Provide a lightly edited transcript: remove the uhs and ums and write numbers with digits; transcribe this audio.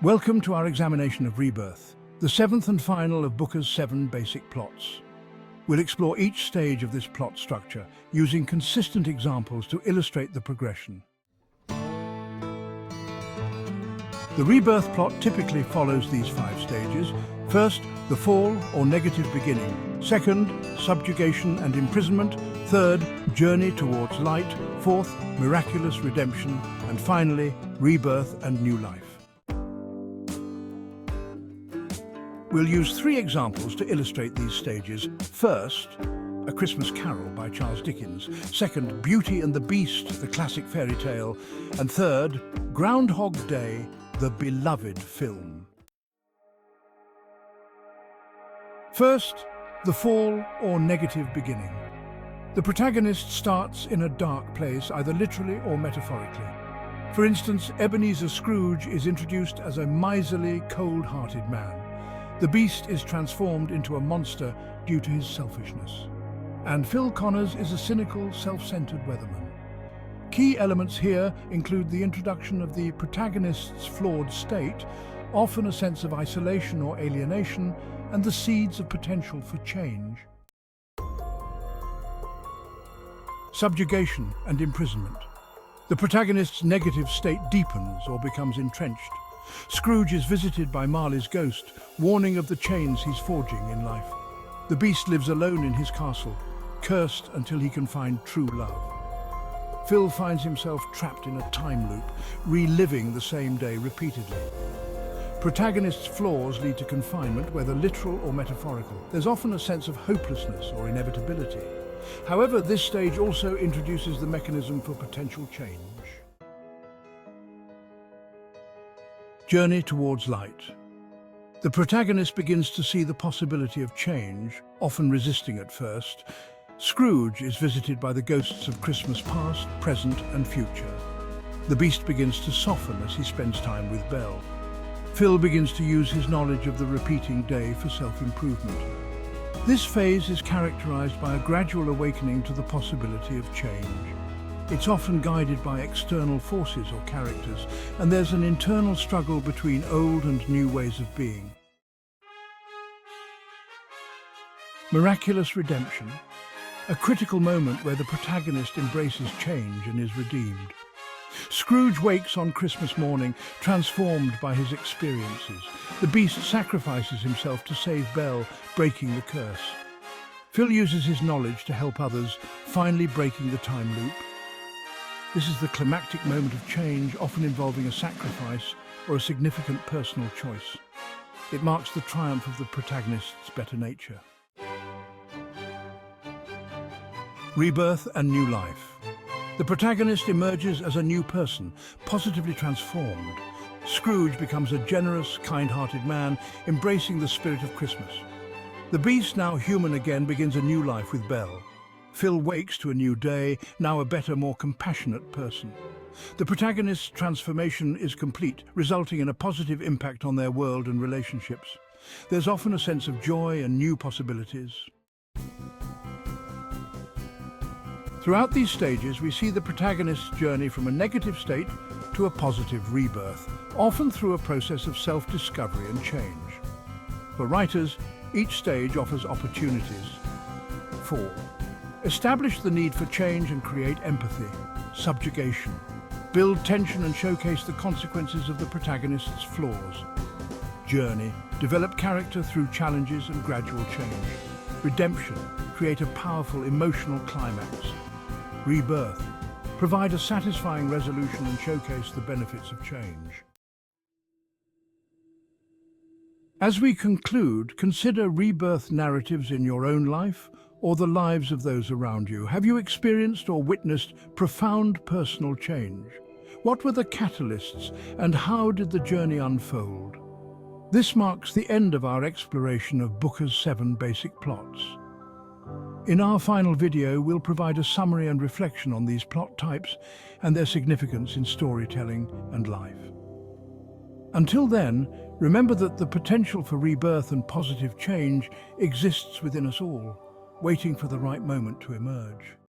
Welcome to our examination of Rebirth, the seventh and final of Booker's 7 basic plots. We'll explore each stage of this plot structure, using consistent examples to illustrate the progression. The Rebirth plot typically follows these 5 stages. First, the fall or negative beginning. Second, subjugation and imprisonment. Third, journey towards light. Fourth, miraculous redemption. And finally, rebirth and new life. We'll use 3 examples to illustrate these stages. First, A Christmas Carol by Charles Dickens. Second, Beauty and the Beast, the classic fairy tale. And third, Groundhog Day, the beloved film. First, the fall or negative beginning. The protagonist starts in a dark place, either literally or metaphorically. For instance, Ebenezer Scrooge is introduced as a miserly, cold-hearted man. The Beast is transformed into a monster due to his selfishness. And Phil Connors is a cynical, self-centered weatherman. Key elements here include the introduction of the protagonist's flawed state, often a sense of isolation or alienation, and the seeds of potential for change. Subjugation and imprisonment. The protagonist's negative state deepens or becomes entrenched. Scrooge is visited by Marley's ghost, warning of the chains he's forging in life. The Beast lives alone in his castle, cursed until he can find true love. Phil finds himself trapped in a time loop, reliving the same day repeatedly. Protagonist's flaws lead to confinement, whether literal or metaphorical. There's often a sense of hopelessness or inevitability. However, this stage also introduces the mechanism for potential change. Journey towards light. The protagonist begins to see the possibility of change, often resisting at first. Scrooge is visited by the ghosts of Christmas past, present and future. The Beast begins to soften as he spends time with Belle. Phil begins to use his knowledge of the repeating day for self-improvement. This phase is characterized by a gradual awakening to the possibility of change. It's often guided by external forces or characters, and there's an internal struggle between old and new ways of being. Miraculous redemption. A critical moment where the protagonist embraces change and is redeemed. Scrooge wakes on Christmas morning, transformed by his experiences. The Beast sacrifices himself to save Belle, breaking the curse. Phil uses his knowledge to help others, finally breaking the time loop. This is the climactic moment of change, often involving a sacrifice or a significant personal choice. It marks the triumph of the protagonist's better nature. Rebirth and new life. The protagonist emerges as a new person, positively transformed. Scrooge becomes a generous, kind-hearted man, embracing the spirit of Christmas. The Beast, now human again, begins a new life with Belle. Phil wakes to a new day, now a better, more compassionate person. The protagonist's transformation is complete, resulting in a positive impact on their world and relationships. There's often a sense of joy and new possibilities. Throughout these stages, we see the protagonist's journey from a negative state to a positive rebirth, often through a process of self-discovery and change. For writers, each stage offers opportunities. 4. Establish the need for change and create empathy. Subjugation. Build tension and showcase the consequences of the protagonist's flaws. Journey. Develop character through challenges and gradual change. Redemption. Create a powerful emotional climax. Rebirth. Provide a satisfying resolution and showcase the benefits of change. As we conclude, consider rebirth narratives in your own life or the lives of those around you. Have you experienced or witnessed profound personal change? What were the catalysts and how did the journey unfold? This marks the end of our exploration of Booker's 7 basic plots. In our final video, we'll provide a summary and reflection on these plot types and their significance in storytelling and life. Until then, remember that the potential for rebirth and positive change exists within us all, waiting for the right moment to emerge.